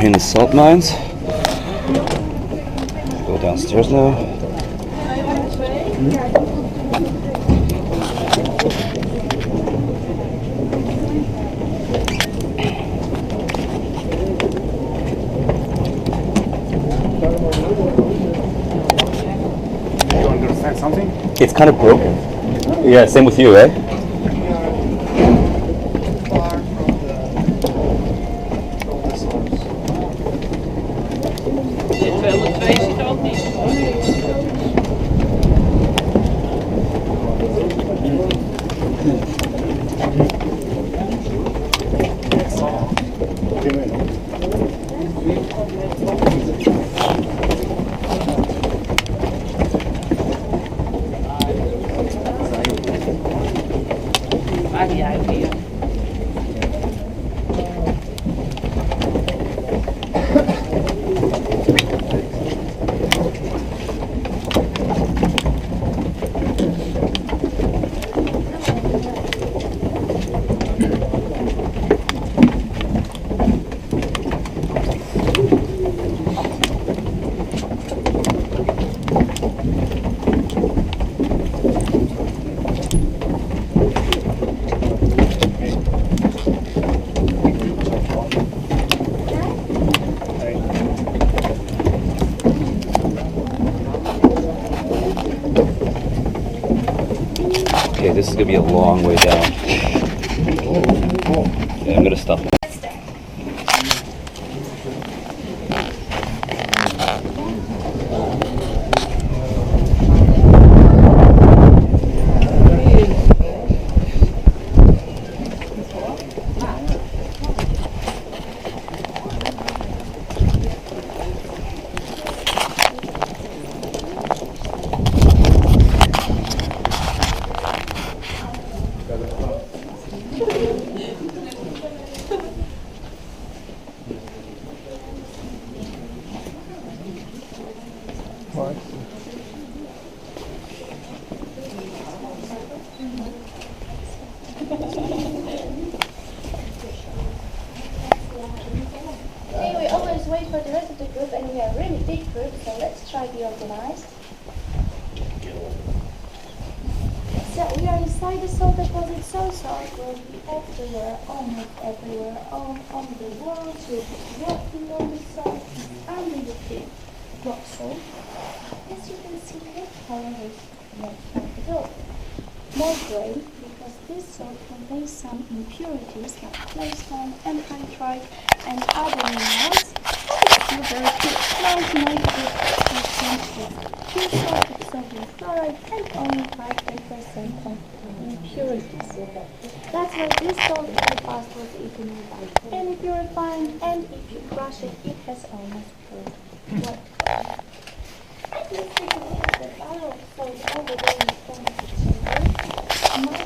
We're in the salt mines. Go downstairs now. You understand something? It's kind of broken. Yeah, same with you, eh? Okay, this is gonna be a long way down. Okay, I'm gonna stop. Hey, we always wait for the rest of the group, and we are a really big group, so let's try to be organized. So we are inside the salt deposit, so salt will be everywhere, almost everywhere, all on the walls, will be walking on the salt, under the big rock salt. As you can see here, however, it's not at all. More gray, because this salt contains some impurities like claystone, anhydrite, and other minerals. It's still very pure. Salt made with 8% pure salt with sodium chloride and only 5% of impurities. That's why this salt in the past was eaten without any purifying, and if you crush it, it has almost pure white color. And let's take a look at the barrel of salt over there in front of the chamber.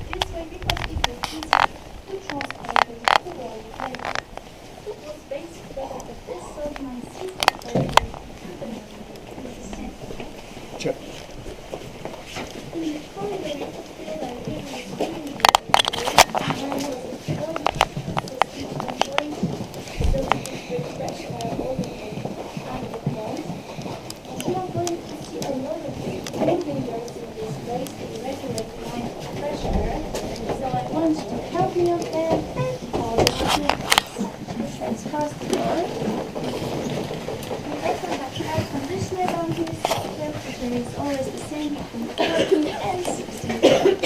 This way because it was easy to transport the pool all the way. It was basically that this salt mine ceased to go to the Check. in the corridor, you could feel like it was really refresh all the way out of the walls. You are going to see a lot of moving birds in this place to regulate my pressure. So I want you to help me up there and all the students. Let's close the door. We also have air conditioner down here, so temperature is always the same between 14 and 16 degrees.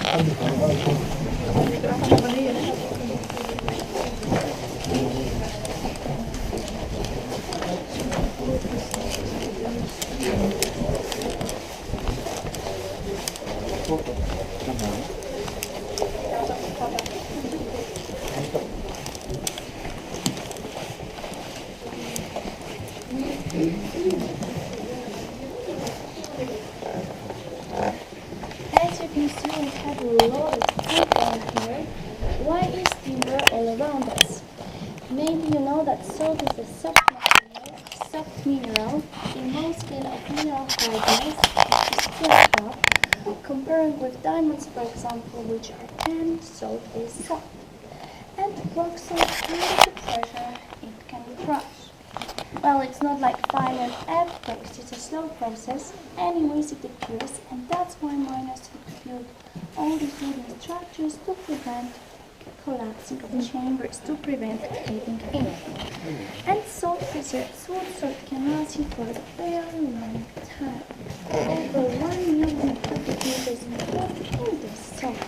And the door, please. hardness, which is 12. Comparing with diamonds, for example, which are 10, salt is soft. And rock salt, under the pressure, it can crush. Well, it's not like fire and earthquakes, it's a slow process. Anyways, it occurs, and that's why miners have built all these wooden structures to prevent collapsing of chambers, to prevent caving in. And salt preserves wood so it can last you for a very long time. Over 1 million cubic meters of wood in this salt.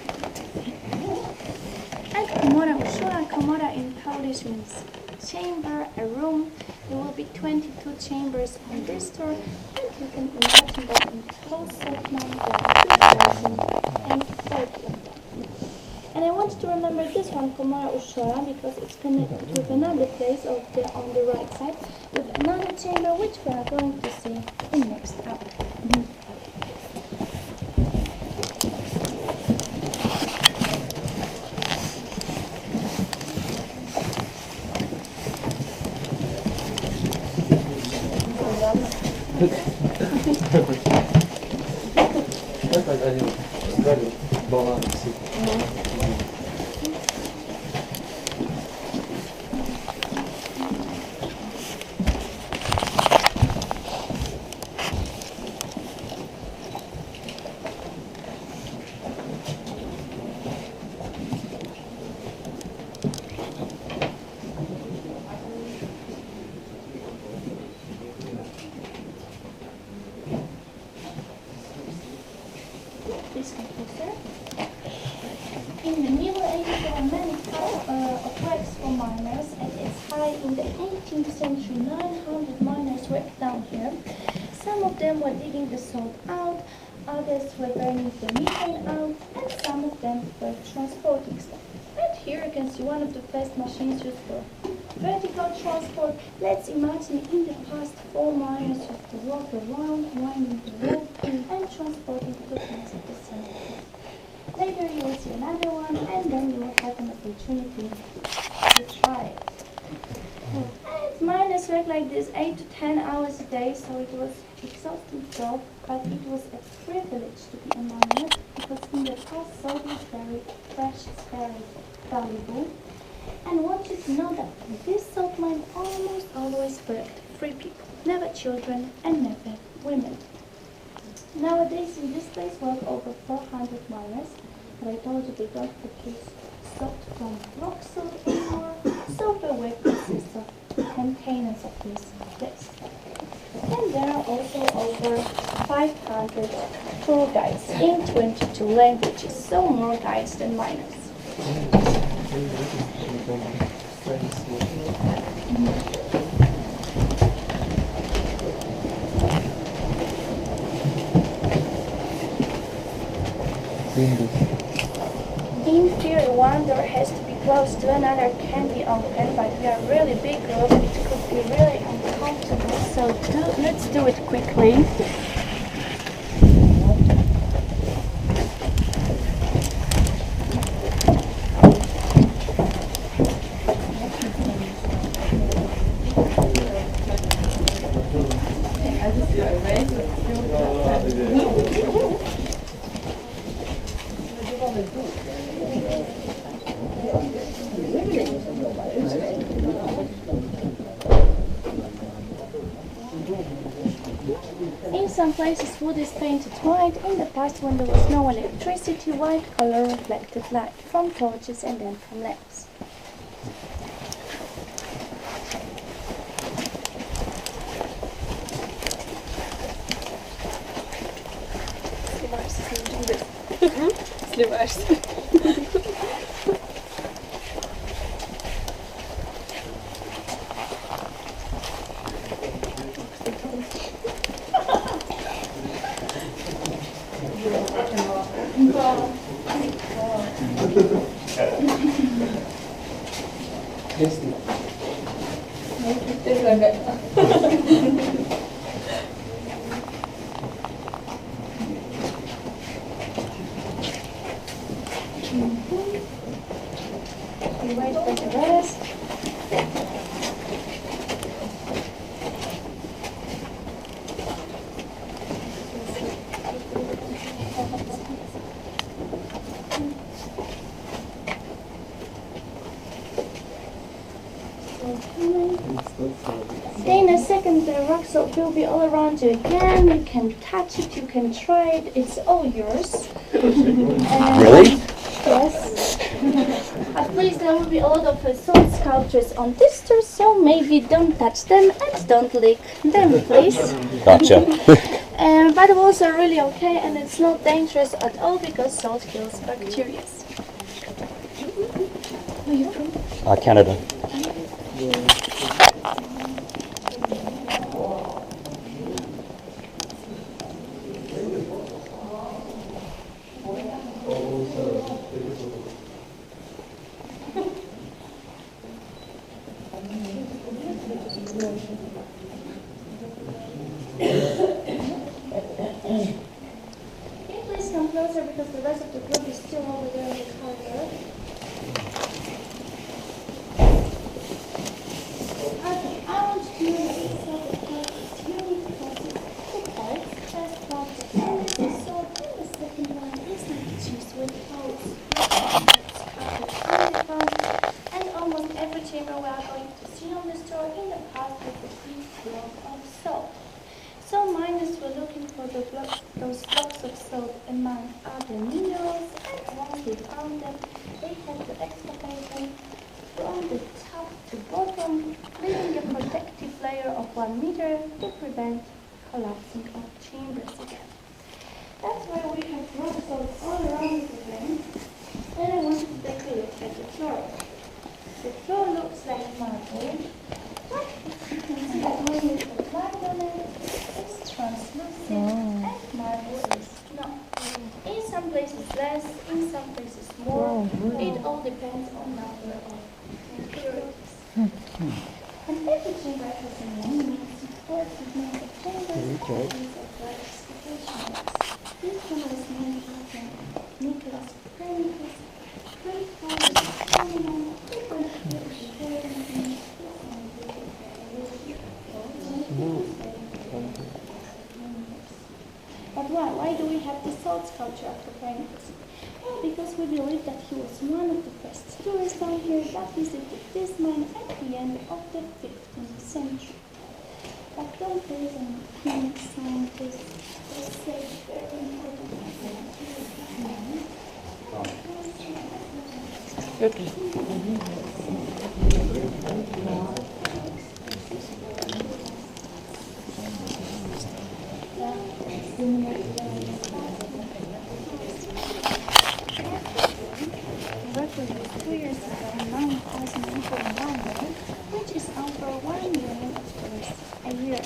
And komora uszura, komora in Polish means chamber, a room. There will be 22 chambers on this tour, and you can imagine that in the whole salt mine there are 2,030 of them. And I want you to remember this one, komora uszura, because it's connected with another place over there on the right side, with another chamber which we are going to see in next hour. In the Middle Ages, there were many types of works for miners. At its height in the 18th century, 900 miners worked down here. Some of them were digging the salt out, others were burning the methane out, and some of them were transporting stuff. And here you can see one of the first machines used for vertical transport. Let's imagine in the past 4 miners used to walk around, winding the rope, and transporting the things at the same time. Later you will see another one, and then you will have an opportunity to try it. And miners work like this 8 to 10 hours a day, so it was exhausting job, but it was a privilege to be a miner, because in the past salt was very precious, very valuable. And I want you to know that in this salt mine almost always worked 3 people, never children and never women. Nowadays in this place work over 400 miners, but I told you they don't produce salt from rock salt anymore, so the work consists of maintenance of this place. And there are also over 500 tour guides in 22 languages, so more guides than miners. In Pier 1 door has to be closed to another can be open, but we are really big group, it could be really uncomfortable, so let's do it quickly. In some places wood is painted white. In the past, when there was no electricity, white color reflected light from torches and then from lamps. We wait for the rest. rock salt will be all around you again. You can touch it, you can try it. It's all yours. Really? Yes. But please, there will be a lot of salt sculptures on this tour, so maybe don't touch them and don't lick them, please. Gotcha. But the walls are really okay, and it's not dangerous at all because salt kills bacteria. Where are you from? Canada. Please come closer because the rest of the group is still over there in the corridor. Okay, I want you to sort the part is unique because it's two parts. First part is salt, and the second one is like cheese with oats. And almost every chamber we are going to see on this tour in the past with a big block of salt. So miners were looking for those blocks of salt among other minerals, and once they found them, they had to excavate them from the top to bottom, leaving a protective layer of 1 meter to prevent collapsing of chambers again. That's why we have rock salt all around the ground, and I want you to take a look at the floor. The floor looks like marble, but you can see that when you put light on it, it's translucent and marble is not. In some places less, in some places more. It all depends on number of impurities. And every chamber has a name, supports the name of chambers and these are classifications. This one was named after Nicholas Copernicus, great father of astronomy, different But why do we have the salt sculpture of Copernicus? Well, because we believe that he was one of the first tourists down here that visited this mine at the end of the 15th century. But don't listen to scientists, they say very important Record 2 years ago, 9,000 people in London, which is over 1 million of tourists a year.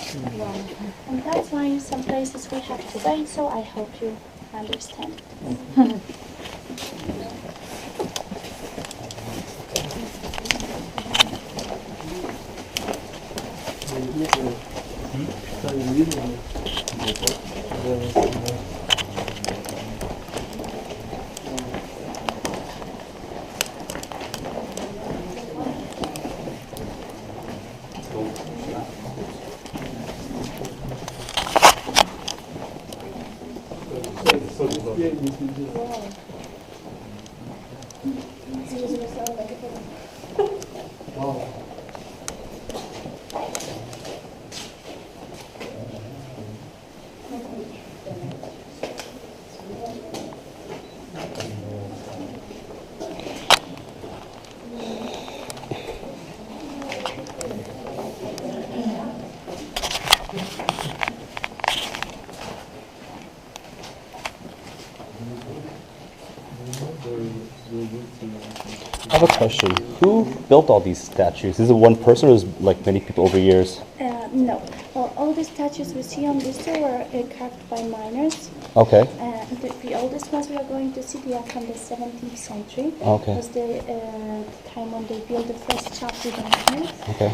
And that's why in some places we have to wait, so I hope you understand. I have a question. Who built all these statues? Is it one person or is it like many people over years? No. Well, all the statues we see on this tour were carved by miners. Okay. The oldest ones we are going to see, they are from the 17th century. Okay. It was the time when they built the first chapel down here. Okay.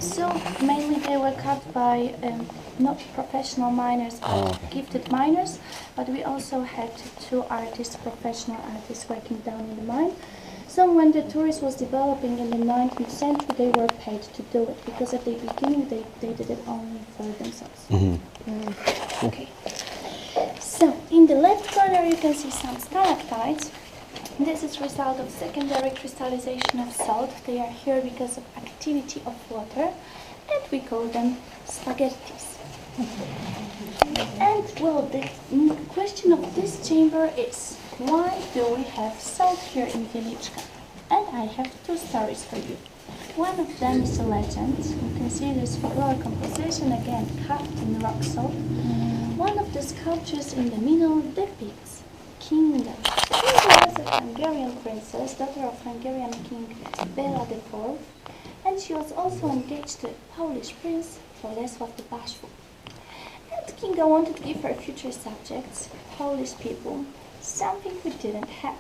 So mainly they were carved by not professional miners, but gifted miners. But we also had 2 artists, professional artists working down in the mine. So when the tourism was developing in the 19th century, they were paid to do it because at the beginning they did it only for themselves. Okay. So in the left corner you can see some stalactites. This is result of secondary crystallization of salt. They are here because of activity of water. And we call them spaghettis. And well, the question of this chamber is, why do we have salt here in Wieliczka? And I have two stories for you. One of them is a legend. You can see this figural composition, again carved in rock salt. One of the sculptures in the middle depicts Kinga. Kinga was a Hungarian princess, daughter of Hungarian king Bela IV, and she was also engaged to a Polish prince, Bolesław the Bashful. And Kinga wanted to give her future subjects, Polish people, something we didn't have.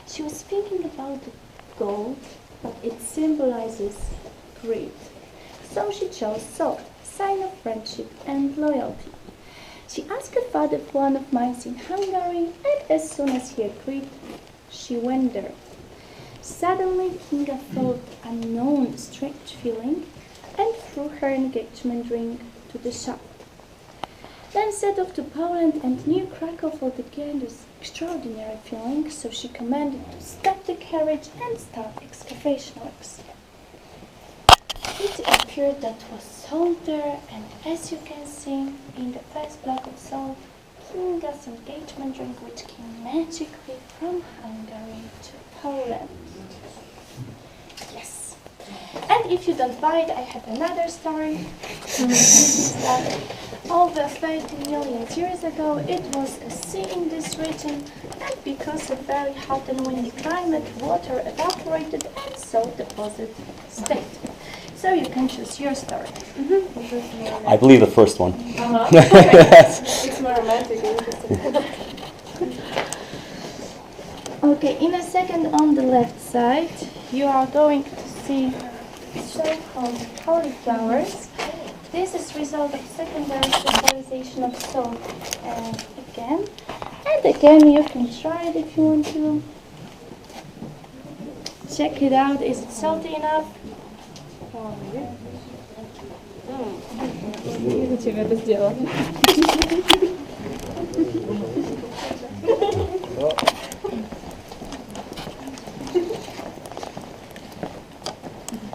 She was thinking about the gold, but it symbolizes greed. So she chose salt, sign of friendship and loyalty. She asked her father for one of mines in Hungary, and as soon as he agreed, she went there. Suddenly, Kinga felt a known strange feeling and threw her engagement ring to the shop. Then set off to Poland and near Krakow felt again this extraordinary feeling, so she commanded to stop the carriage and start excavation works. It appeared that was salt there, and as you can see in the first block of salt, Kinga's engagement ring, which came magically from Hungary to Poland. Yes. And if you don't buy it, I have another story. This is that over 30 million years ago, it was a sea in this region, and because of very hot and windy climate, water evaporated and salt deposit stayed. So you can choose your story. I believe the first one. It's more romantic. Okay, in a second on the left side, you are going to see so-called cauliflowers. This is result of secondary stabilization of salt again. And again, you can try it if you want to. Check it out. Is it salty enough? За тебя это сделала.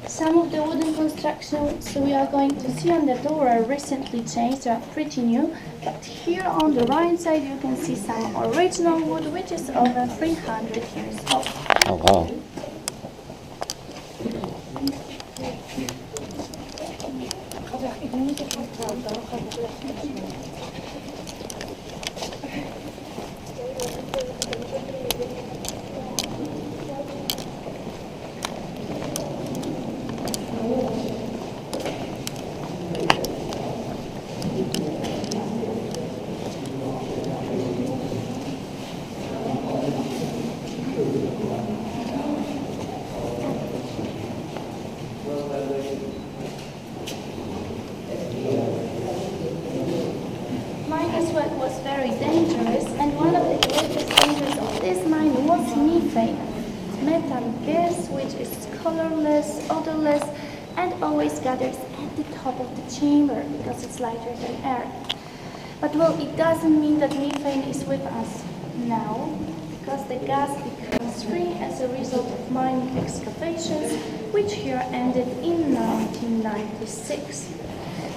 Some of the wooden constructions we are going to see on the door are recently changed, they are pretty new. But here on the right side you can see some original wood which is over 300 years old. Oh wow. Miner's work was very dangerous, and one of the greatest dangers of this mine was methane. Methane gas, which is colorless, odorless, and always gathers at the top of the chamber because it's lighter than air. But well, it doesn't mean that methane is with us now, because the gas becomes free as a result of mining excavations, which here ended in 1996.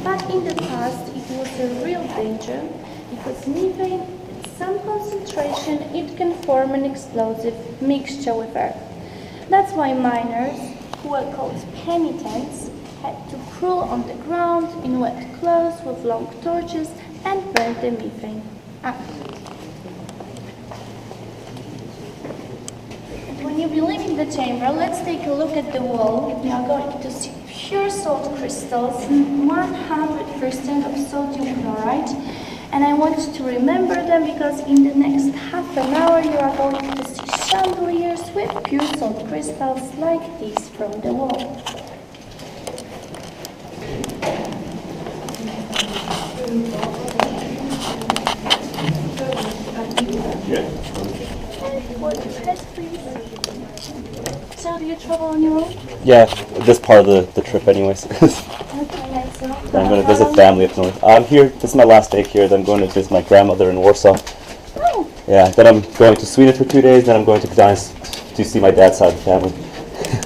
But in the past, it was a real danger, because methane, at some concentration, it can form an explosive mixture with air. That's why miners, who were called penitents, had to crawl on the ground in wet clothes with long torches and burn the methane up. When you be leaving the chamber, let's take a look at the wall. You are going to see pure salt crystals, 100% of sodium chloride. And I want you to remember them because in the next half an hour you are going to see chandeliers with pure salt crystals like these from the wall. And what press, please? So do you travel on your own? Yeah, this part of the trip anyways. Okay, nice. I'm going to visit family up north. I'm here, this is my last day here, then I'm going to visit my grandmother in Warsaw. Oh, Yeah, then I'm going to Sweden for 2 days, then I'm going to Gdańsk to see my dad's side of the family.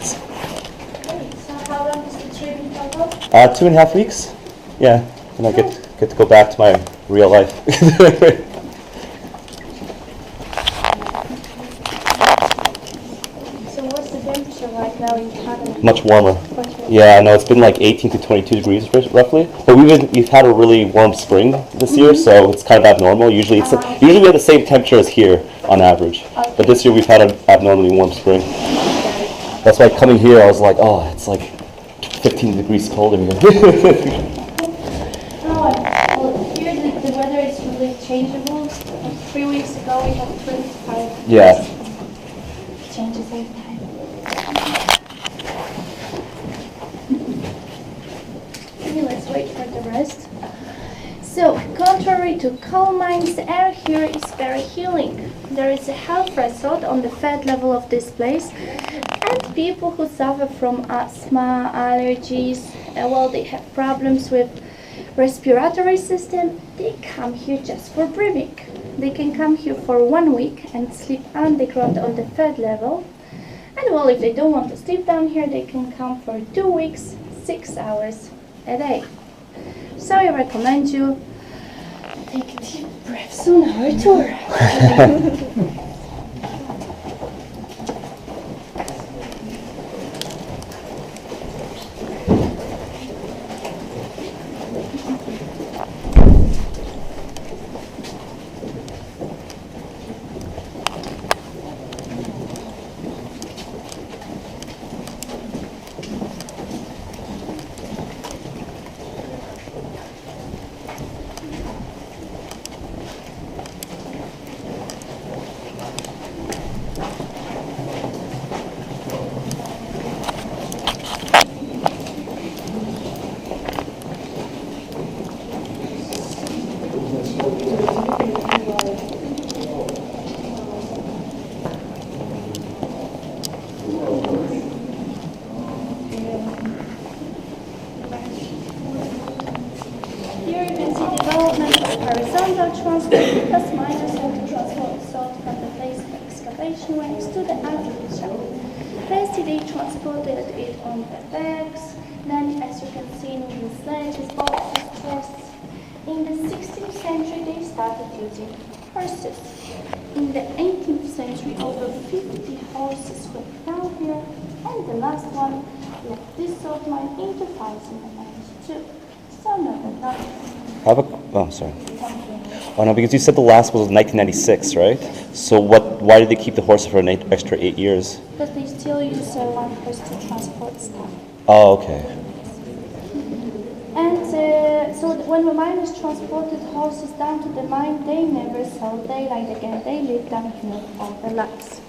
so how long is the trip in total? 2.5 weeks. Yeah, and I get to go back to my real life. So what's the temperature right now in Canada? Much warmer. Much warmer. Yeah, no, it's been like 18 to 22 degrees roughly. But we've had a really warm spring this year, so it's kind of abnormal. Usually usually we have the same temperature as here on average. But this year we've had an abnormally warm spring. That's why coming here I was like, oh, it's like 15 degrees colder here. Well, here the weather is really changeable. Like 3 weeks ago we had 25. Yeah. It changes every time. Okay, let's wait for the rest. So, contrary to coal mines, the air here is very healing. There is a health resort on the fat level of this place, and people who suffer from asthma, allergies, well, they have problems with respiratory system, they come here just for breathing. They can come here for 1 week and sleep underground on the third level. And well, if they don't want to sleep down here, they can come for 2 weeks, 6 hours a day. So I recommend you take deep breaths on our tour. Here you can see development of horizontal transport plus minus how to transport salt from the place of excavation works to the outlet shaft. First they transported it on the bags, then as you can see in the sledges, boxes, chests. In the 16th century they started using horses. In the 18th century over 50 horses were found here, and the last one left this salt mine in 2002. So no, not I have a, oh, sorry. Oh no, because you said the last was 1996, right? So why did they keep the horses for an extra 8 years? because they still use one horse to transport stuff. Oh, okay. And so when the miners transported horses down to the mine, they never saw daylight again. They lived down here all their lives.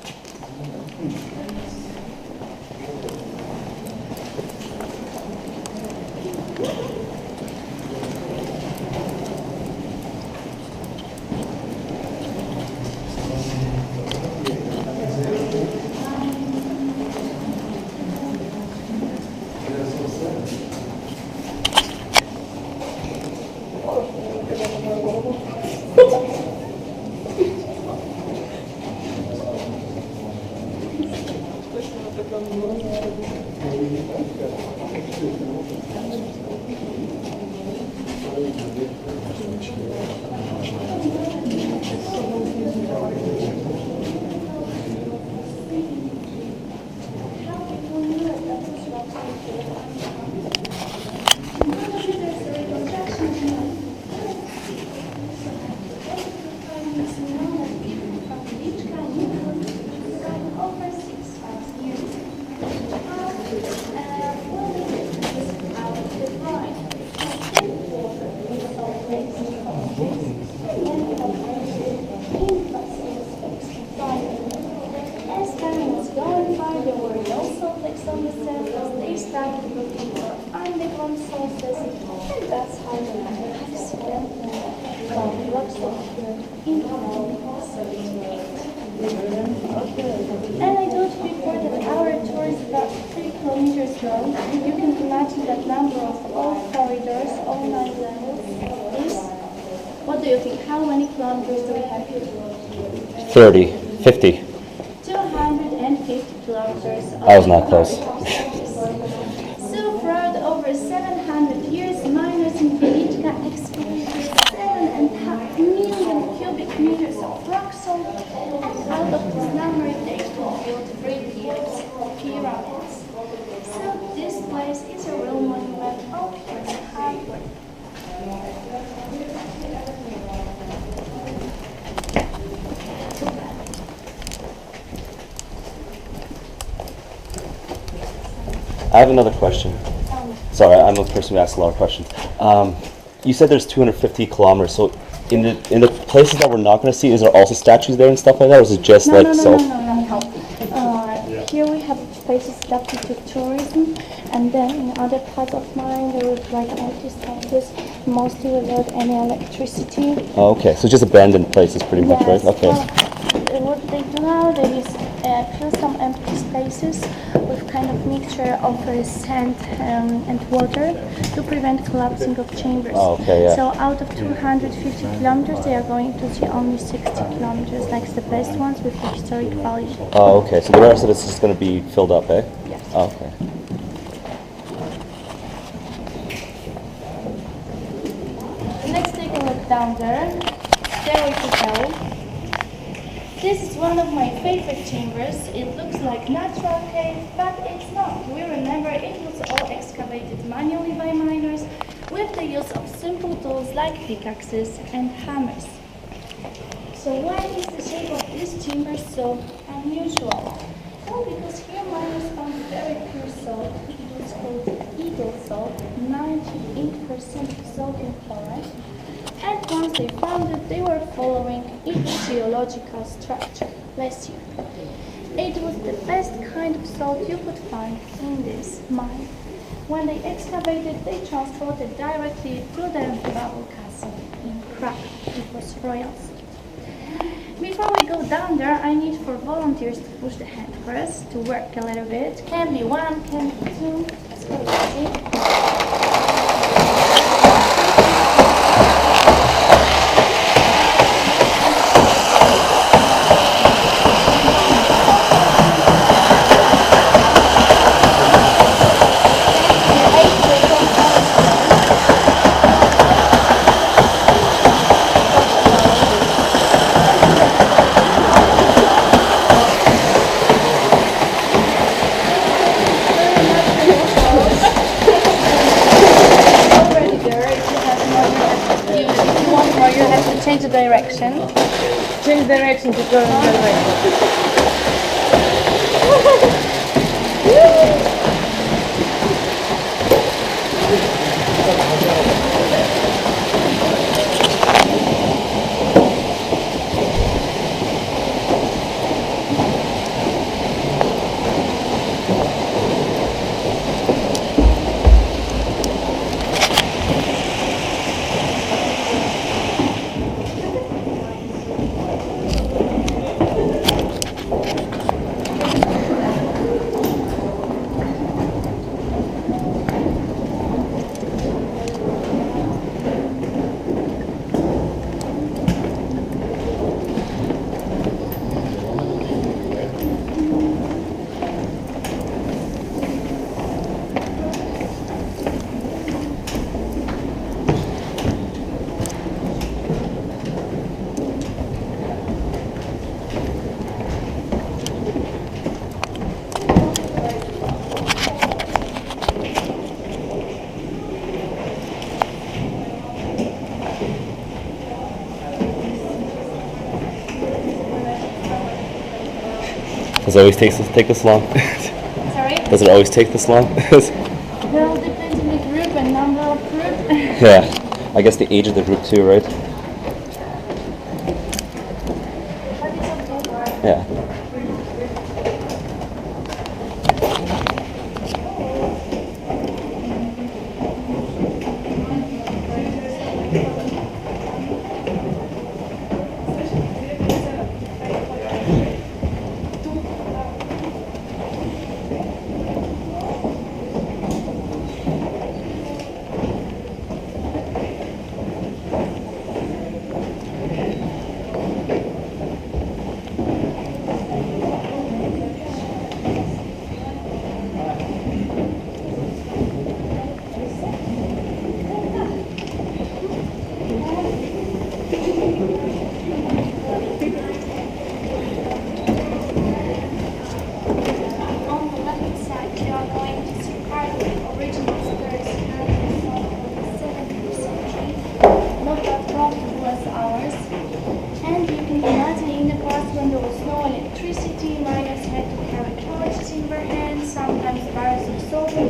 As time was going by, there were no saltflakes on the surface. They started looking for underground sources, and that's how the mine accidentally found rocks here in And I told you before that our tour is about 3 kilometers long. You can imagine that number of all corridors, all 9 levels is. What do you think? How many kilometers do we have here? 30, 50. 250 kilometers. I was not close. So throughout over 700 So out of this number they could build bridges, pyramids. So this place is a real monument of human hard work. I have another question. Sorry, I'm a person who asks a lot of questions. You said there's 250 kilometers, so in the places that we're not going to see, is there also statues there and stuff like that, or is it just No. Here we have places adapted to tourism, and then in other parts of mine there was like empty houses, mostly without any electricity. Oh, okay, so just abandoned places pretty much, right? Yes. Okay. What they do now, they fill some empty spaces with kind of mixture of sand and water to prevent collapsing of chambers. Oh, okay, yeah. So out of 250 kilometers, they are going to see only 60 kilometers, like the best ones with the historic value. Oh, okay, so the rest of it's just going to be filled up, eh? Yes. Oh, okay. Let's take a look down there. Stairway to hell. This is one of my favorite chambers. It looks like natural cave, but it's not. We remember it was all excavated manually by miners with the use of simple tools like pickaxes and hammers. So why is the shape of this chamber so unusual? Well, because here miners found very pure salt. It was called eagle salt, 98% sodium chloride. And once they found it, they were following its geological structure. Bless you. It was the best kind of salt you could find in this mine. When they excavated, they transported directly to their Babel castle in Krakow. It was royal salt. Before we go down there, I need for volunteers to push the hand press to work a little bit. Can be one, can be two. Let's go easy. Change the direction. Change direction to go in the direction. Does it always take this long? Sorry? Does it always take this long? Well, depends on the group and number of group. Yeah, I guess the age of the group too, right? But it's okay. Yeah.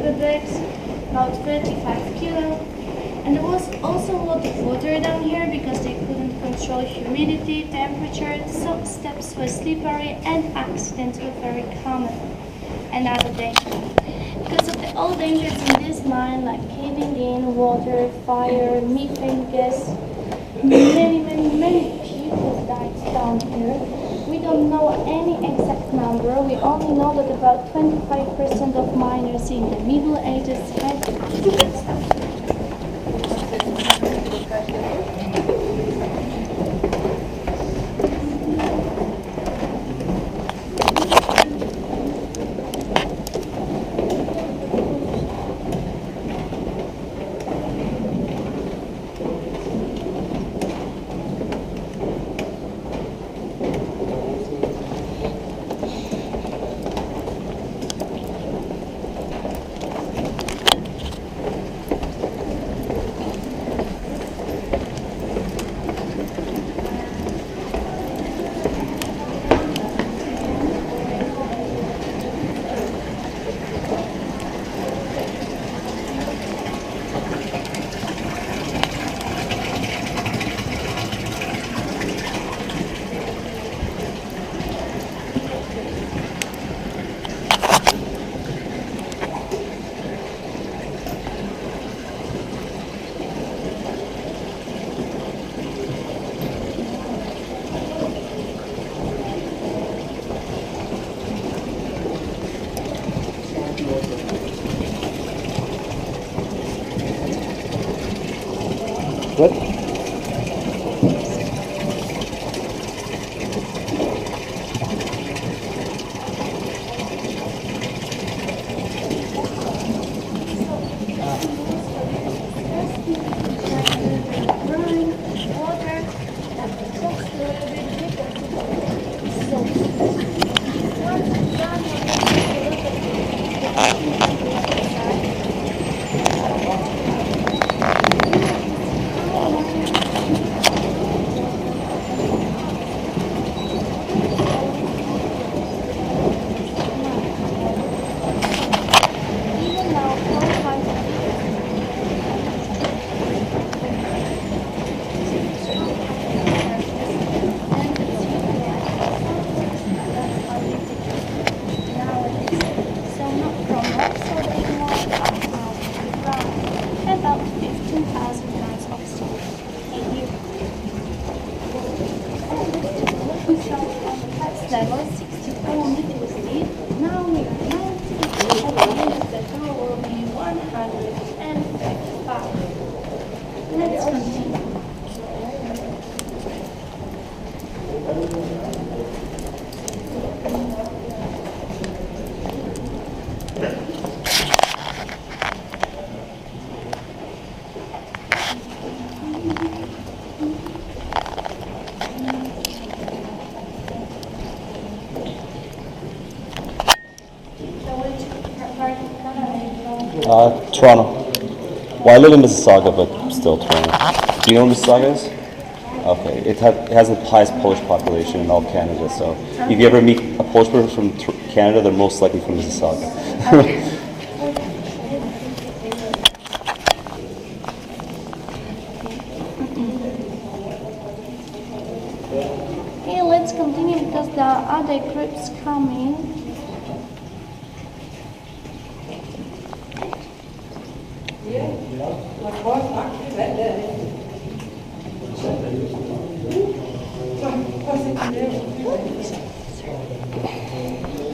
paper bags, about 35 kilo. And there was also a lot of water down here because they couldn't control humidity, temperature, so steps were slippery and accidents were very common. Another danger. Because of the all dangers in this mine, like caving in, water, fire, methane gas, many people died down here. We don't know any exact number. We only know that about 25% of miners in the Middle Ages had accidents. Good? Level 64 meters deep. Now we are 90, and the limit the tower will be 135. Let's continue. Toronto. Well, I live in Mississauga, but still Toronto. Do you know where Mississauga is? Okay, it has the highest Polish population in all Canada, so if you ever meet a Polish person from Canada, they're most likely from Mississauga. Okay, let's continue because there are other groups coming.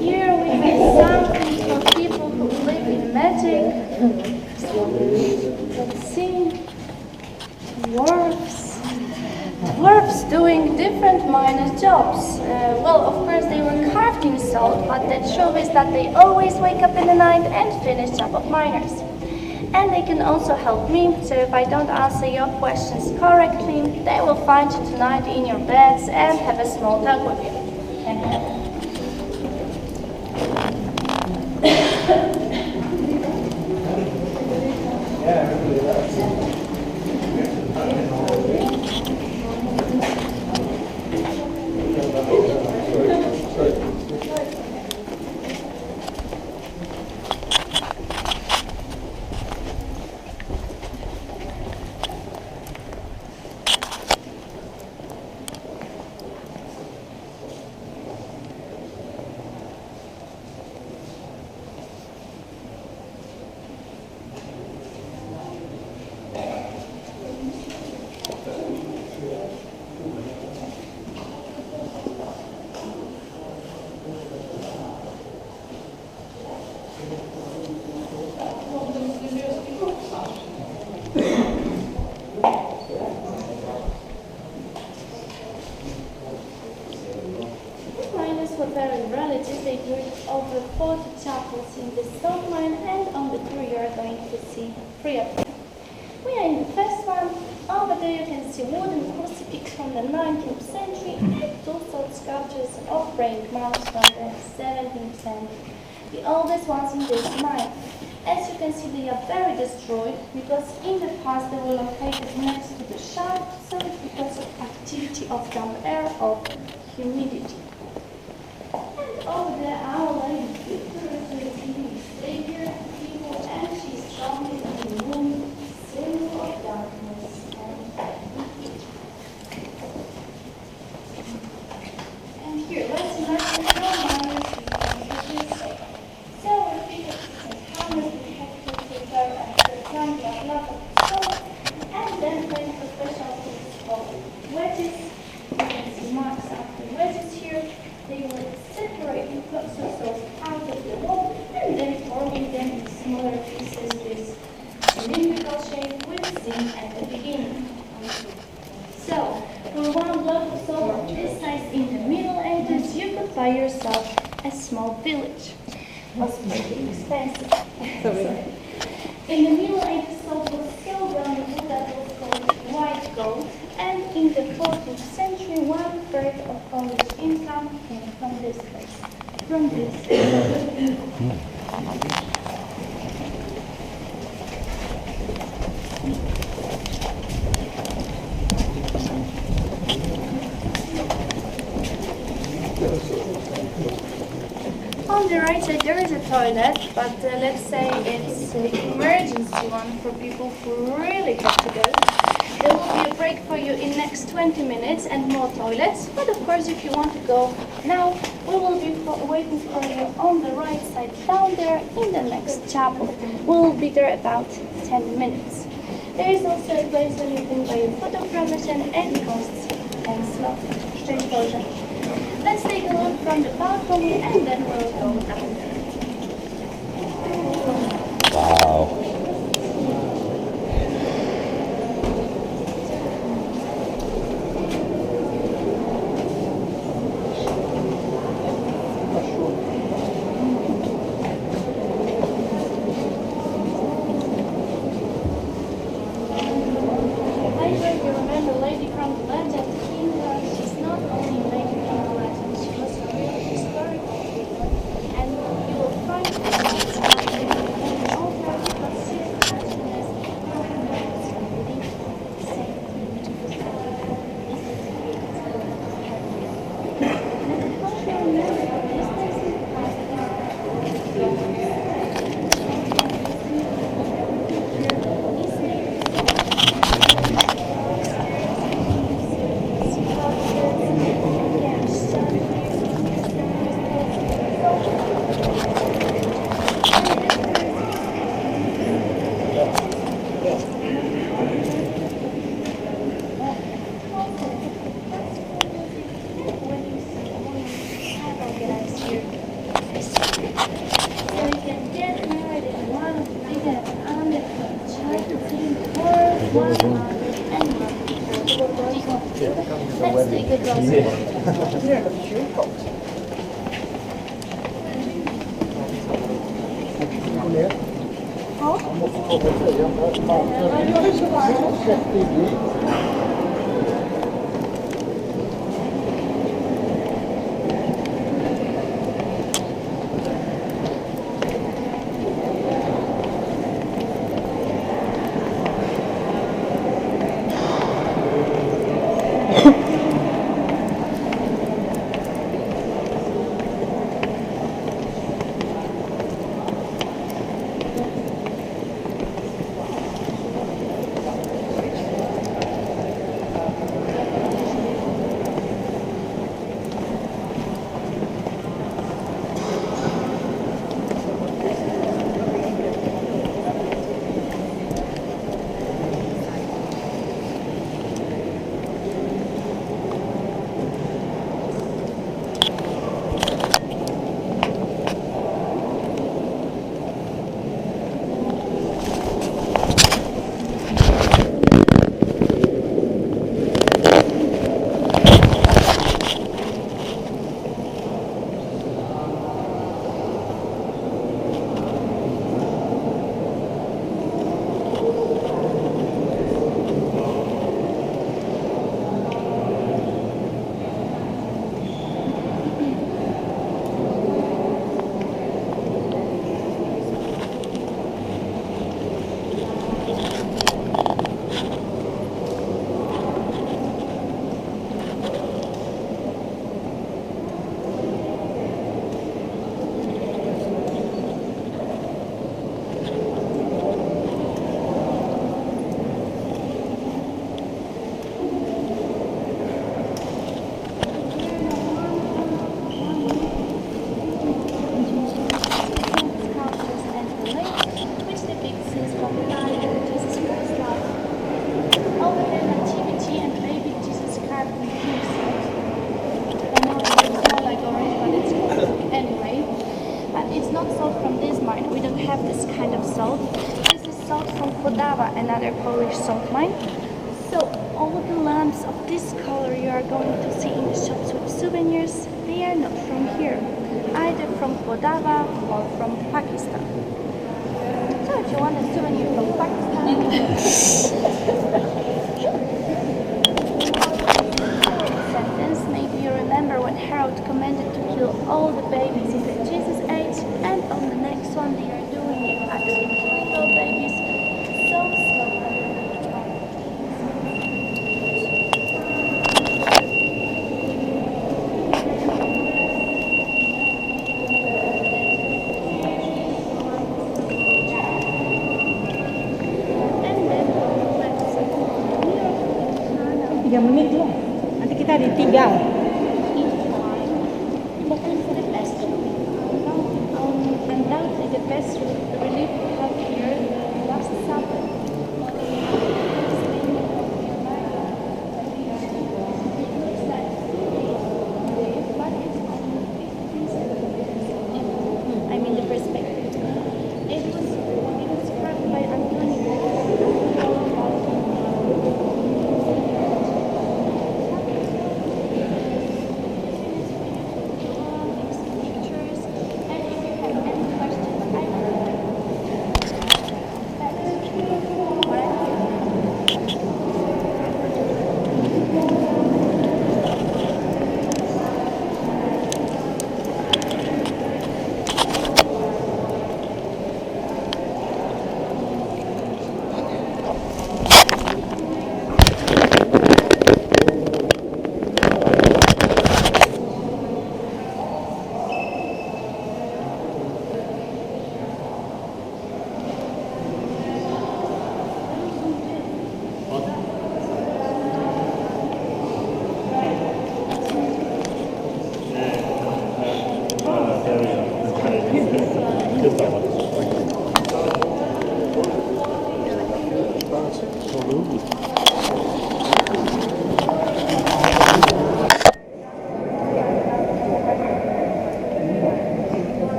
Here we have something for people who believe in magic. Let's see. Dwarfs doing different minor jobs. Well, of course they were carved in salt, but the truth is that they always wake up in the night and finish job of miners. And they can also help me, so if I don't answer your questions correctly, they will find you tonight in your beds and have a small talk with you. very religious. They built over 40 chapels in the stone line, and on the tour you are going to see 3 of them. We are in the first one. Over there you can see wooden crucifix from the 19th century and 2 sword sculptures of praying monks from the 17th century. The oldest ones in this mine. As you can see, they are very destroyed because in the past they were located next to the shaft, so it's because of activity of damp air or humidity. And over there, our Lady Victoria is the Savior of people, and she is strong in the room, symbol of darkness and here, let's imagine how miners became this. So we figure hammers we have to prepare after time to a lot of salt, and then make a special things called wedges. You can see marks after wedges here. They will separate the processes out of the wall and then forming them in smaller pieces with cylindrical shape with zinc at the beginning. So, for one block of salt of this size in the Middle Ages, you could buy yourself a small village. It was pretty expensive. In the Middle Ages, salt was so brown wood that was called white gold, and in the 14th century, 1/3 of Polish income came from this place. From this. On the right side there is a toilet, but let's say it's an emergency one for people who really have to go. There will be a break for you in next 20 minutes and more toilets, but of course if you want to go now, we will be waiting for you on the right side down there in the next chapel. We will be there about 10 minutes. There is also a place where you can buy your photo promotion and costs and slow. Szczęść Boże. Let's take a look from the balcony and then we'll go down there. Wow. I heard you remember Lady from the legend. She's not only a lady from the legend, she was a real historical figure, and you will find her in all her because she is patroness of the world's leading saint. Let's take a closer. Warszawa, another Polish salt mine. So all the lamps of this color you are going to see in the shops with souvenirs, they are not from here, either from Podava or from Pakistan. So if you want a souvenir from Pakistan, sentence, maybe you remember when Herod commanded to kill all the babies in the Jesus age, and on the next one they are doing it actually killing all babies so slowly. And then let's 3 menit lah. Nanti kita ditinggal. hoping for the best. Undoubtedly the best relief we have here last summer. I mean the perspective. It was struck by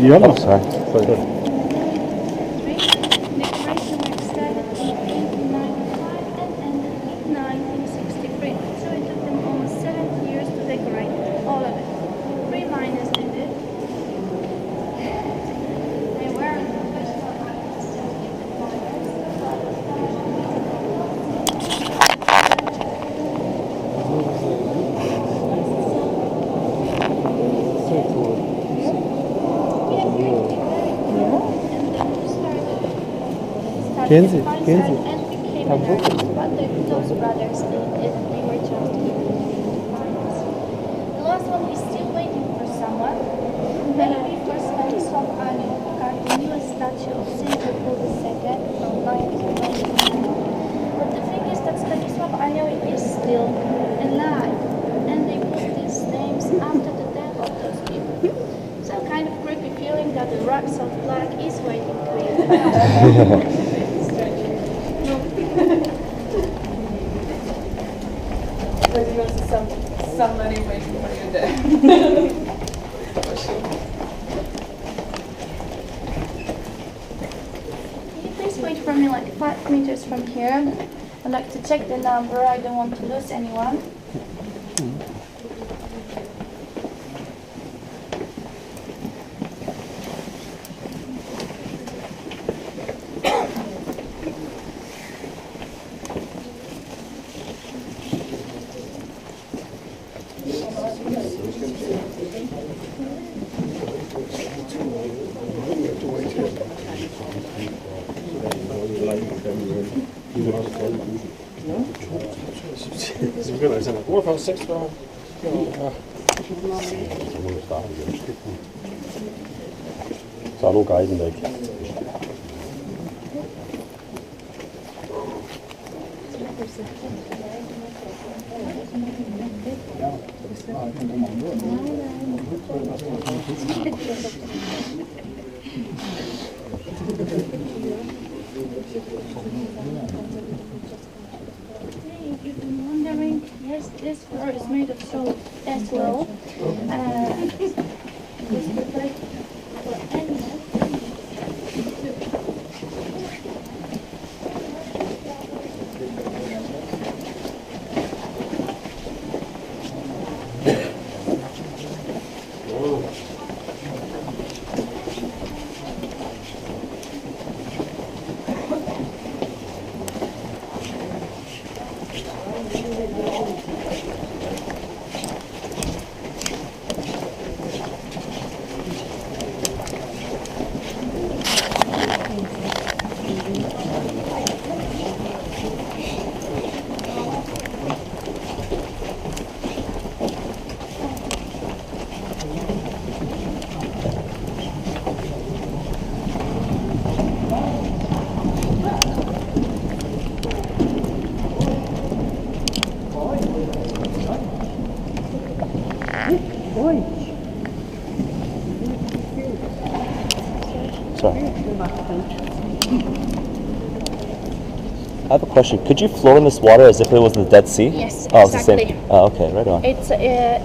Yeah. Oh, sorry. Decoration was started in 1895 and ended in 1963. So it took them almost 70 years to decorate all of it. 3 miners did it. They weren't professional artists, just Kenzie. and became an artist, but those brothers didn't. They were just miners. The last one is still waiting for someone. Maybe for Stanislav Anil, who carved the newest statue of Saint Paul II from 1999. But the thing is that Stanislav Anil is still alive, and they put these names after the death of those people. So kind of creepy feeling that the rocks of black is waiting to you. But you also somebody waiting for you there. For sure. Can you please wait for me like 5 meters from here? I'd like to check the number. I don't want to lose anyone. Så begynder jeg sådan, 48, 46. Så er du guiden væk. You've been wondering, yes, this floor is made of salt as well. This is like for animals. Sorry. I have a question. Could you float in this water as if it was the Dead Sea? Yes, Oh, it's the exactly. same. Oh, okay, right on. It's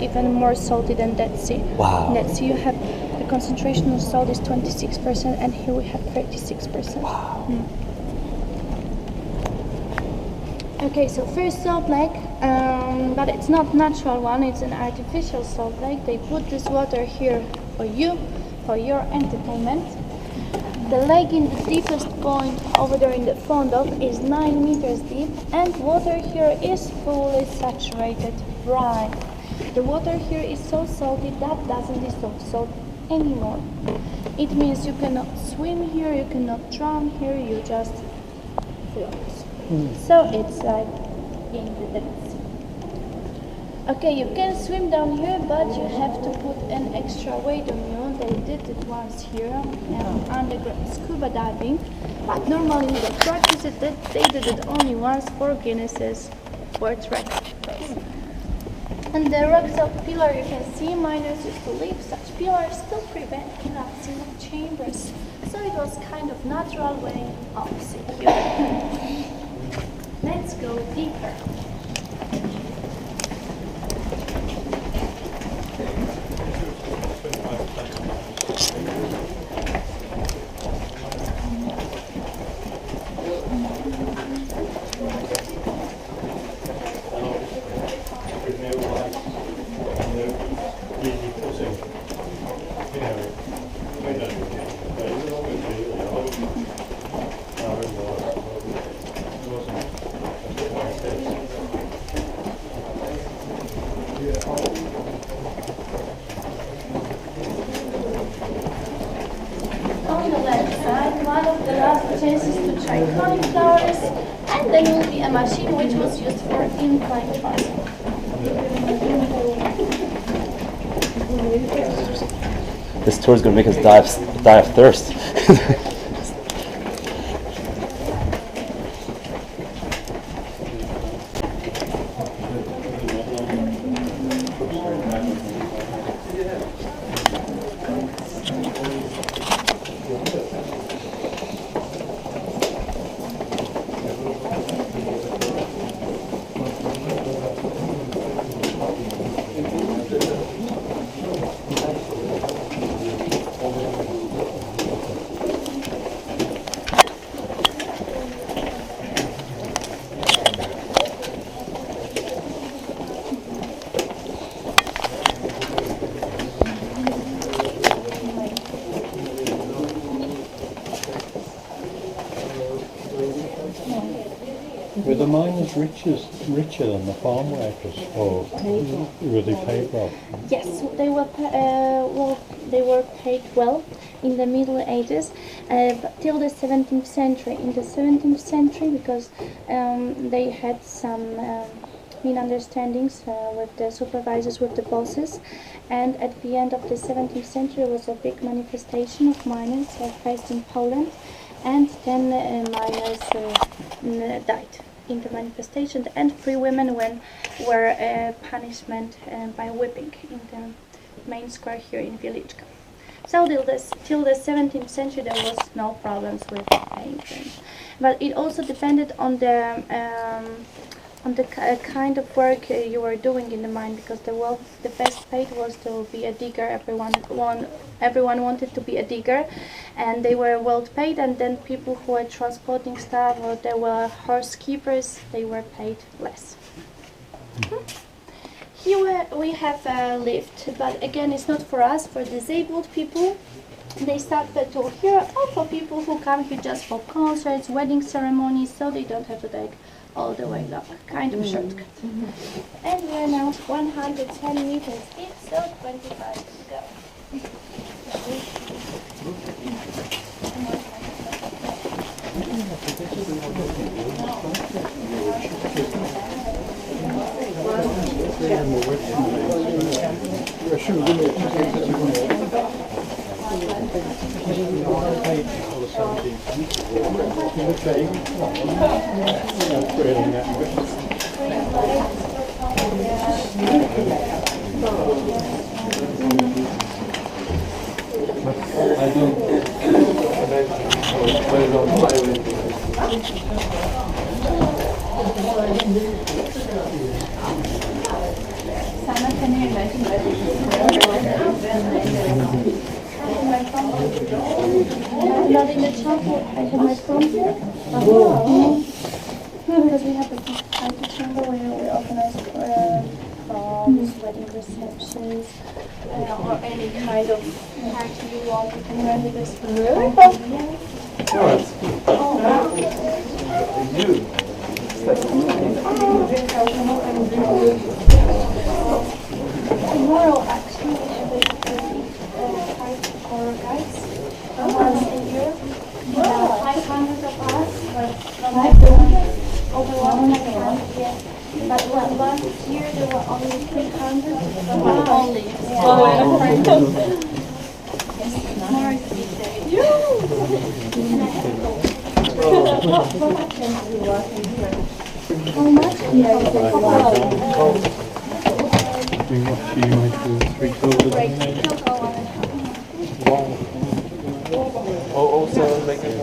even more salty than Dead Sea. Wow. Dead Sea, you have the concentration of salt is 26%, and here we have 36%. Wow. Okay, so first salt lake, but it's not natural one, it's an artificial salt lake. They put this water here for you, for your entertainment. The lake in the deepest point over there in the Fondov is 9 meters deep, and water here is fully saturated, bright. The water here is so salty that doesn't dissolve salt anymore. It means you cannot swim here, you cannot drown here, you just float. So it's like in the depths. Okay, you can swim down here, but you have to put an extra weight on you. They did it once here, underground scuba diving, but normally they practice it. They did it only once for Guinness's World Record. And the rocks of pillar you can see, miners used to leave such pillars to prevent collapsing of chambers. So it was kind of natural way of security. Let's go deeper. chances to try cauliflowers, and then will be a machine which was used for incline farming. This tour is going to make us die of thirst. Were the miners richer than the farm workers, or were they paid well? Yes, they were they were paid well in the Middle Ages, but till the 17th century. In the 17th century, because they had some misunderstandings with the supervisors, with the bosses, and at the end of the 17th century was a big manifestation of miners faced in Poland, and 10 miners died in the manifestation, and 3 women were punishment by whipping in the main square here in Wieliczka. So till the 17th century there was no problems with paying them. But it also depended on the kind of work you were doing in the mine, because the best paid was to be a digger. Everyone wanted to be a digger, and they were well paid. And then people who were transporting stuff, or there were horse keepers, they were paid less. Here we have a lift, but again it's not for us, for disabled people. They start the tour here, or for people who come here just for concerts, wedding ceremonies, so they don't have to take all the way long, kind of shortcut. And we are now 110 meters deep, so 25 to go. Sana, can you imagine that this is Not in the chapel, I have my phone here. Because we have a chamber where we organize proms, wedding receptions, or any kind of party you want. You can rent this. Really? Tomorrow, actually, we have a party for guys. Once a year, 500 of us, over 100, yes. But last year there were only 300. Only. Tomorrow is a big day. How much? Do you might do 3 quarters? Also making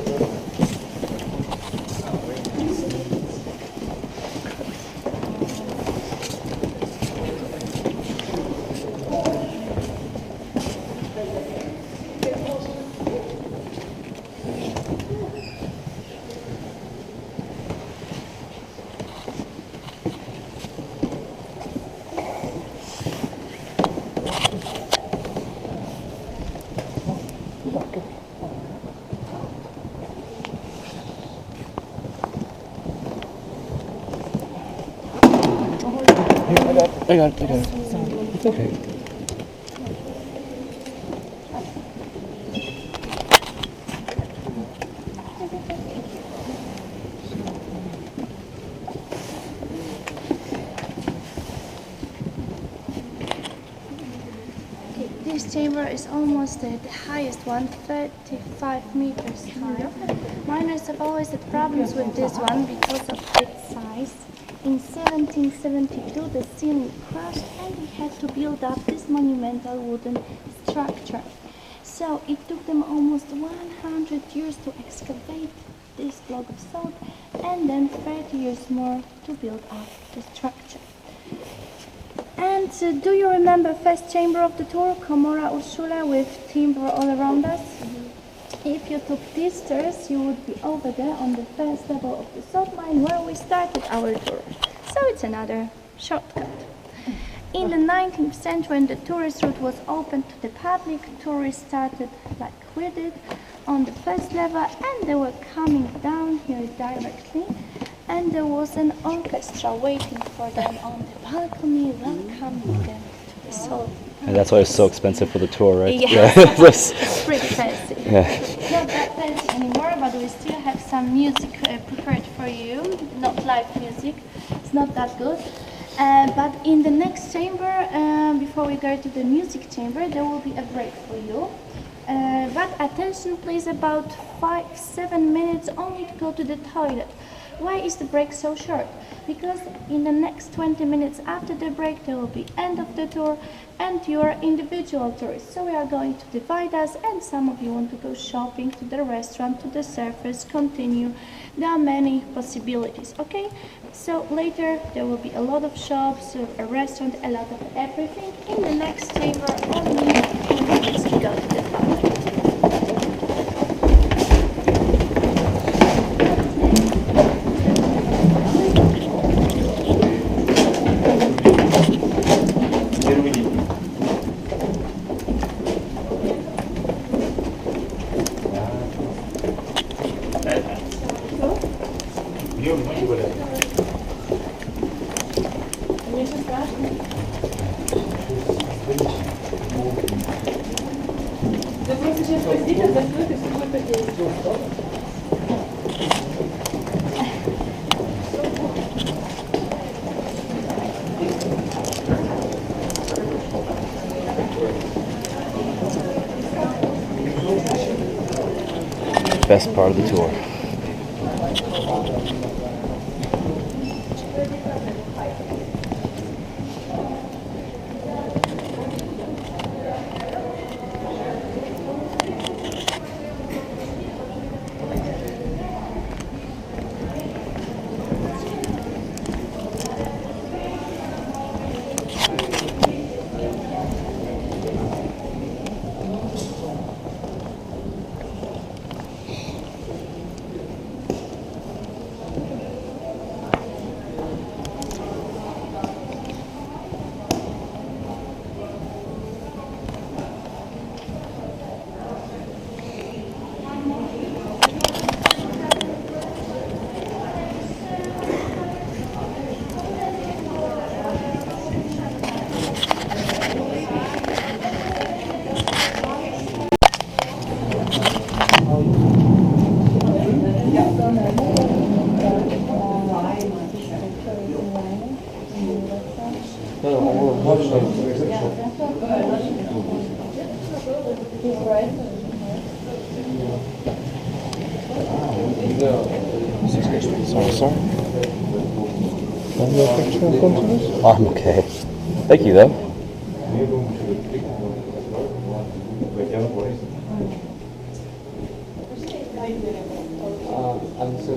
I got it. It's okay. this chamber is almost the highest one, 35 meters high. Miners have always had problems with this one because of its size. In 1772, the ceiling crashed and they had to build up this monumental wooden structure. So it took them almost 100 years to excavate this block of salt and then 30 years more to build up the structure. And do you remember first chamber of the tour, Komora Ursula, with timber all around us? If you took these stairs, you would be over there on the first level of the salt mine where we started our tour. So it's another shortcut. In the 19th century, when the tourist route was opened to the public, tourists started like we did on the first level and they were coming down here directly. And there was an orchestra waiting for them on the balcony, welcoming them to the salt. And that's why it's so expensive for the tour, right? Yes, it's pretty fancy. Yeah. Not that fancy anymore, but we still have some music prepared for you. Not live music, it's not that good. But in the next chamber, before we go to the music chamber, there will be a break for you. But attention please, about 5-7 minutes only to go to the toilet. Why is the break so short? Because in the next 20 minutes after the break there will be end of the tour and you are individual tourists. So we are going to divide us and some of you want to go shopping, to the restaurant, to the surfers, continue. There are many possibilities, okay? So later there will be a lot of shops, a restaurant, a lot of everything. In the next chamber only 2 minutes to go to the toilet. Best part of the tour. Sorry. I'm okay. Thank you, though.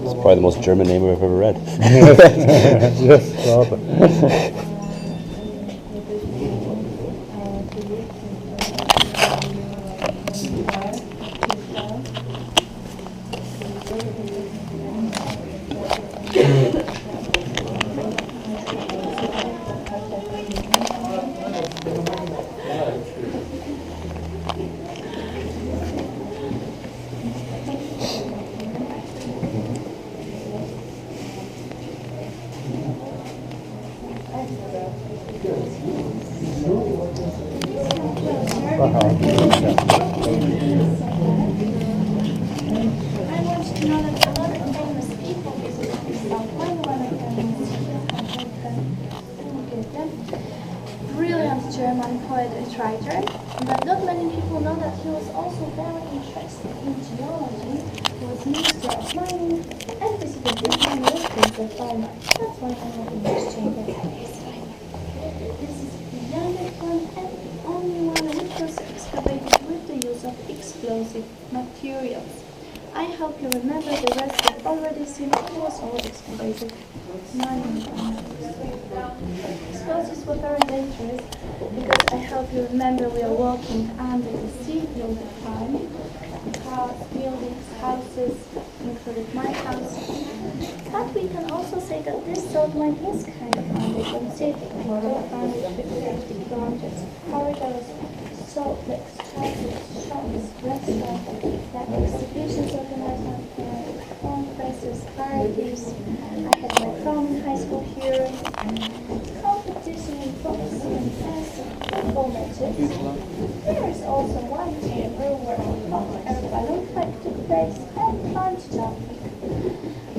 It's probably the most German name I've ever read. German poet and writer, but not many people know that he was also very interested in geology. He was Minister of Mining and visited different regions of Weimar. That's why I know English chamber is Weimar. This is the youngest one and the only one which was excavated with the use of explosive materials. I hope you remember the rest you've already seen. It was all excavated. Explosives were very dangerous because I hope you remember we are walking under the sea all the time. Cars, buildings, houses, including my house. But we can also say that this salt mine is kind of underconsidered. People found it with safety granted, corridors, salt licks, houses, shops, restaurants, like exhibitions organized on conferences, parties. I had my prom in high school here. Competition in boxing and dancing, football matches. There is also one chamber where a hot air balloon fight took place and punch jumping.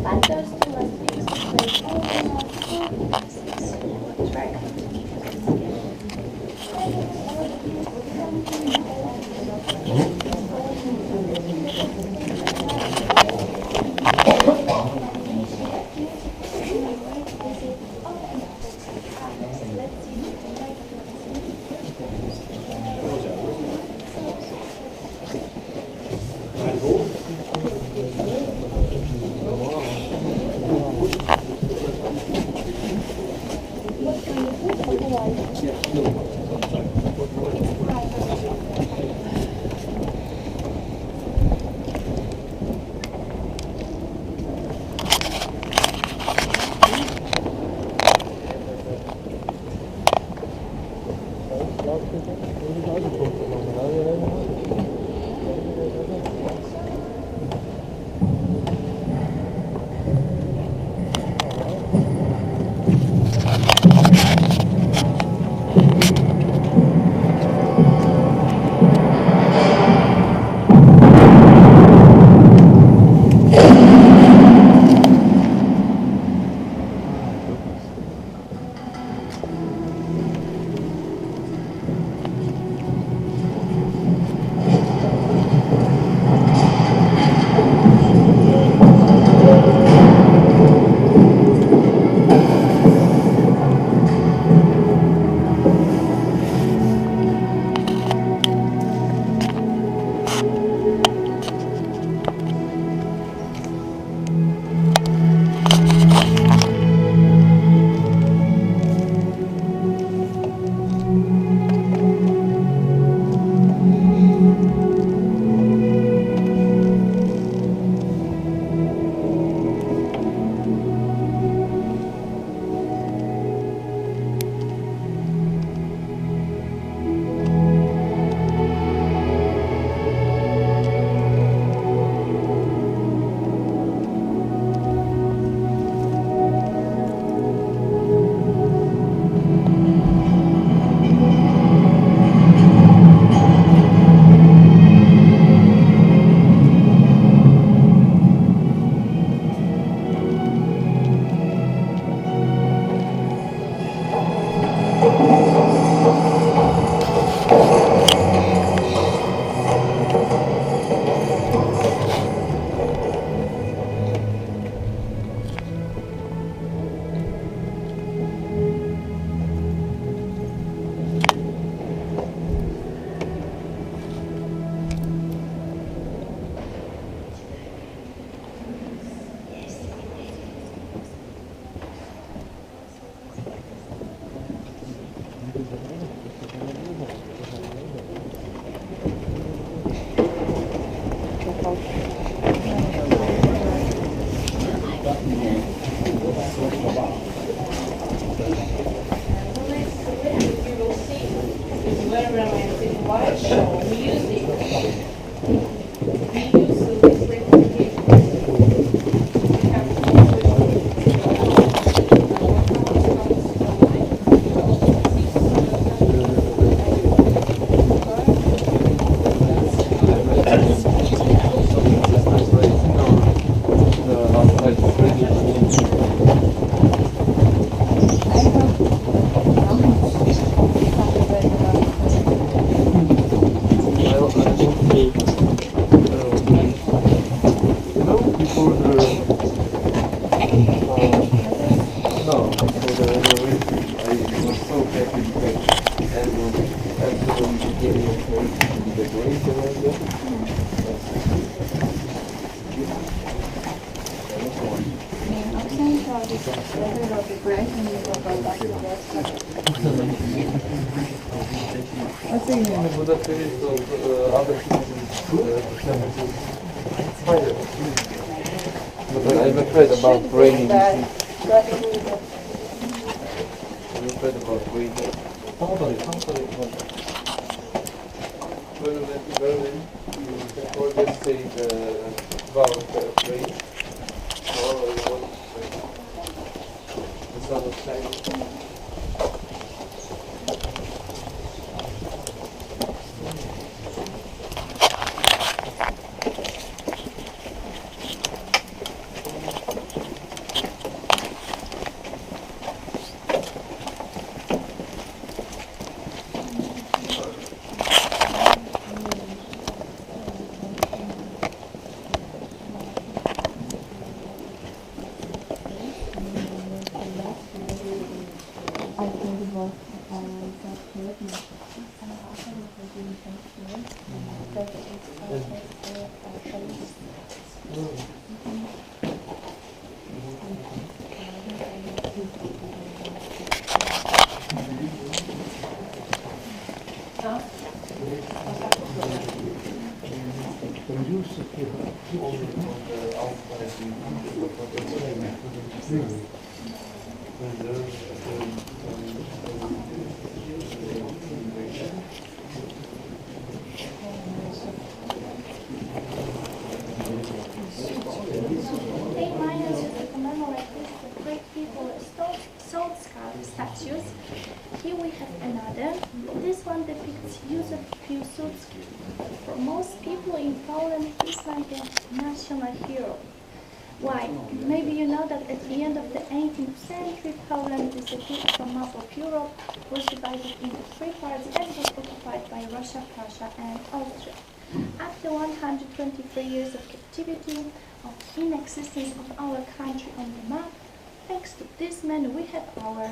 But those two last things took place only on 4 classes who were trying to keep us together. Budapest or other cities fire. But I'm afraid about raining. I'm afraid about raining. Berlin, you always say about rain. Or what? The sun is shining. Statues. Here we have another. This one depicts Józef Piłsudski. For most people in Poland, he's like a national hero. Why? Maybe you know that at the end of the 18th century, Poland disappeared from map of Europe, was divided into three parts, and was occupied by Russia, Prussia, and Austria. After 123 years of captivity, of inexistence of our country on the map, thanks to this man, we have our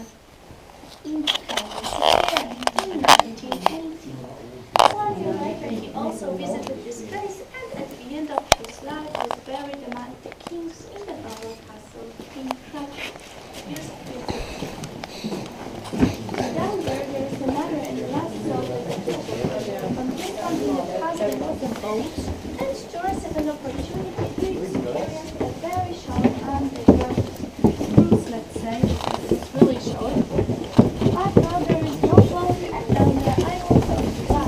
independence again in 1980. 1 year later, he also visited this place, and at the end of his life was buried among the kings in the Bauer Castle in Krakow. Here's a picture. Down there is another and the last soldier that took over. From this one in the past there was a boat, and tourists have an opportunity to experience a very short underground cruise, let's say. It's really short. But now there is no boat, and down there I also fly.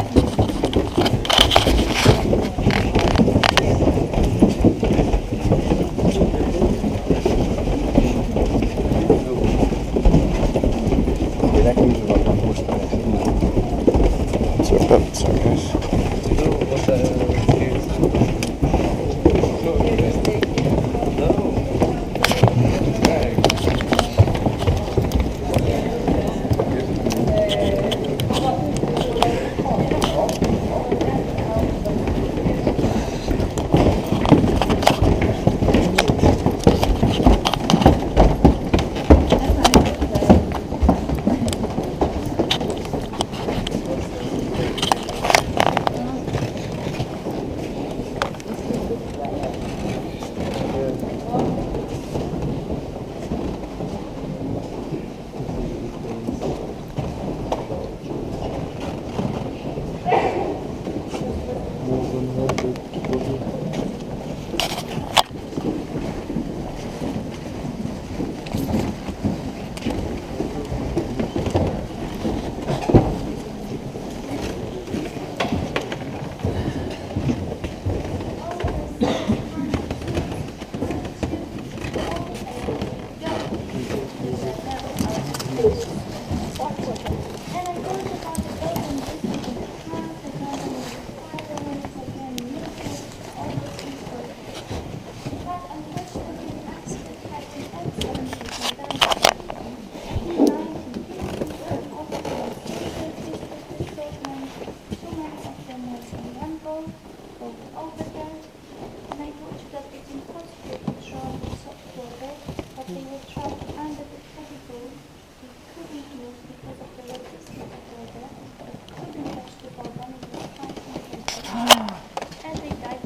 Sorry guys.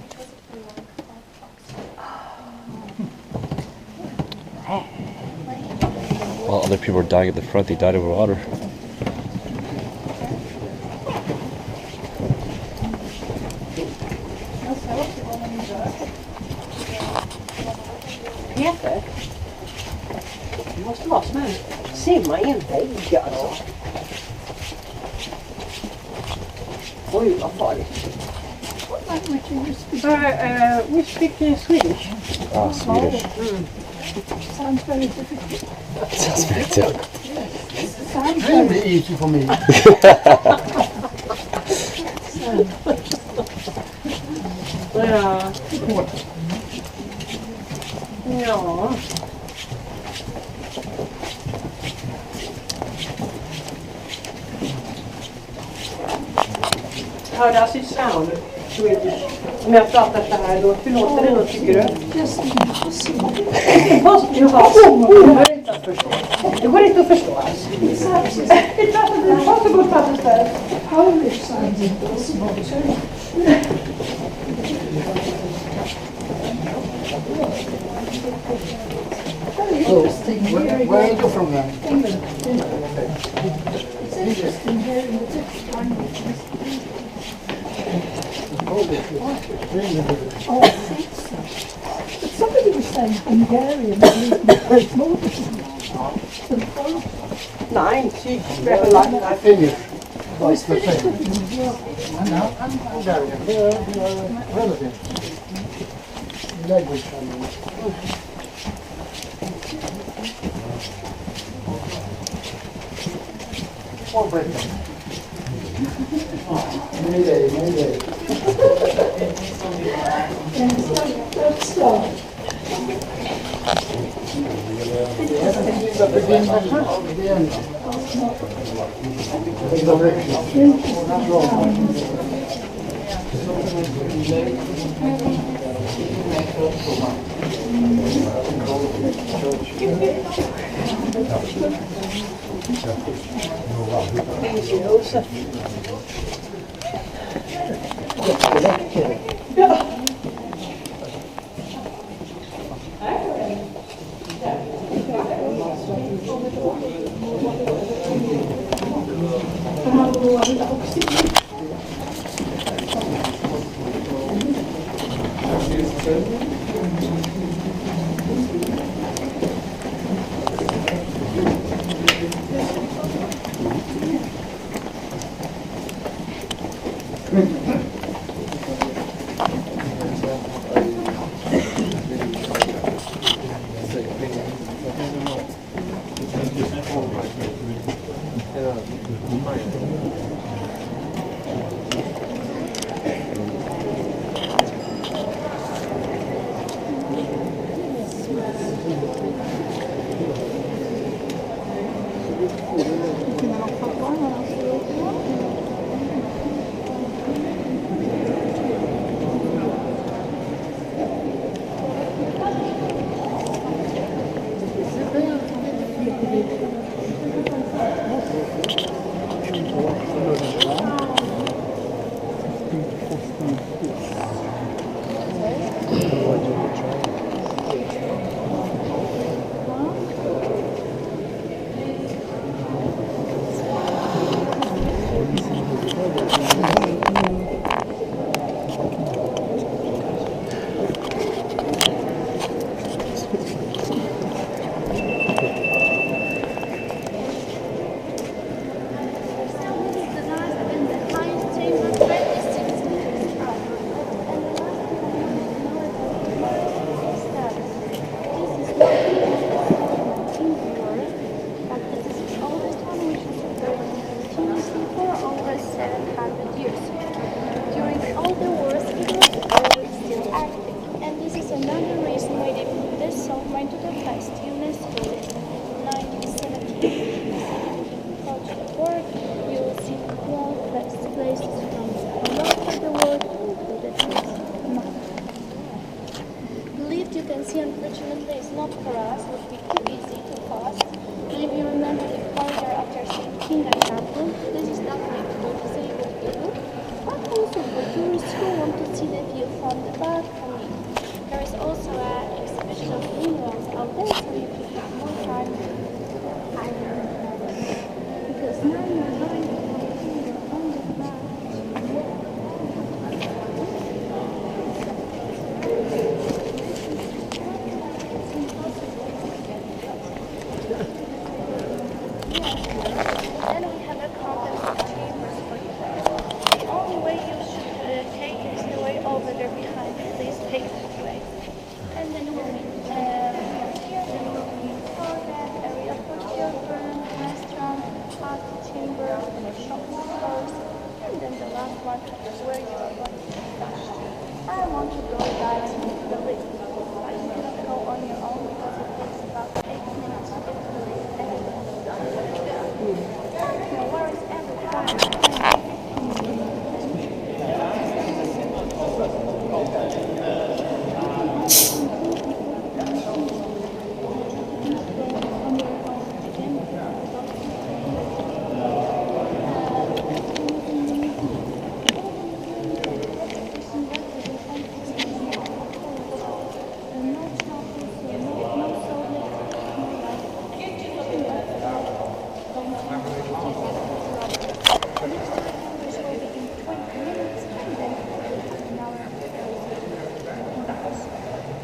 While other people were dying at the front, they died over water. Peter? Det måste vara som en simma i en vägg alltså. Oj, vad farligt. We speak Swedish. Ah, Swedish. Sounds very difficult. Sounds very difficult. Really easy for me. Ja. Ja. How does it sound? Swedish. Om jag pratar så här då, hur låter det då tycker du? Just impossible. Impossible. Det går inte att förstå. Det går inte att förstå alls. It sounds impossible to understand. Polish sounds impossible too. Very interesting hearing. Where are you from then? England. It's interesting hearing the different languages. Oh, I think so. But somebody was saying Hungarian is more difficult than Polish. Nej, she sprechen like Finnish. Oh, it's finished cooking as well. I'm Hungarian. We are relatives. Language, I mean. Or Britain. Mayday, mayday. Don't stop. The beginning of the end. The direction. Not wrong. Josef. around in a shopping stores. And then the last one is where you are going to touch. I want to go guys into the lift. But you cannot go on your own because it takes about 8 minutes to get to the lift and then it's done. No worries, every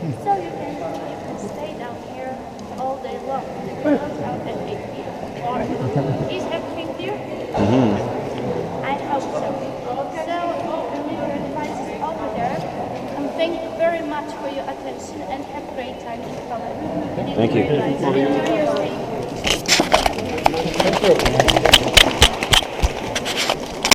So you can stay down here all day long. It comes out at 8 p.m. Is everything clear? I hope so. So the liver advice is over there. And thank you very much for your attention and have a great time in Krakow. Thank you. Enjoy your stay.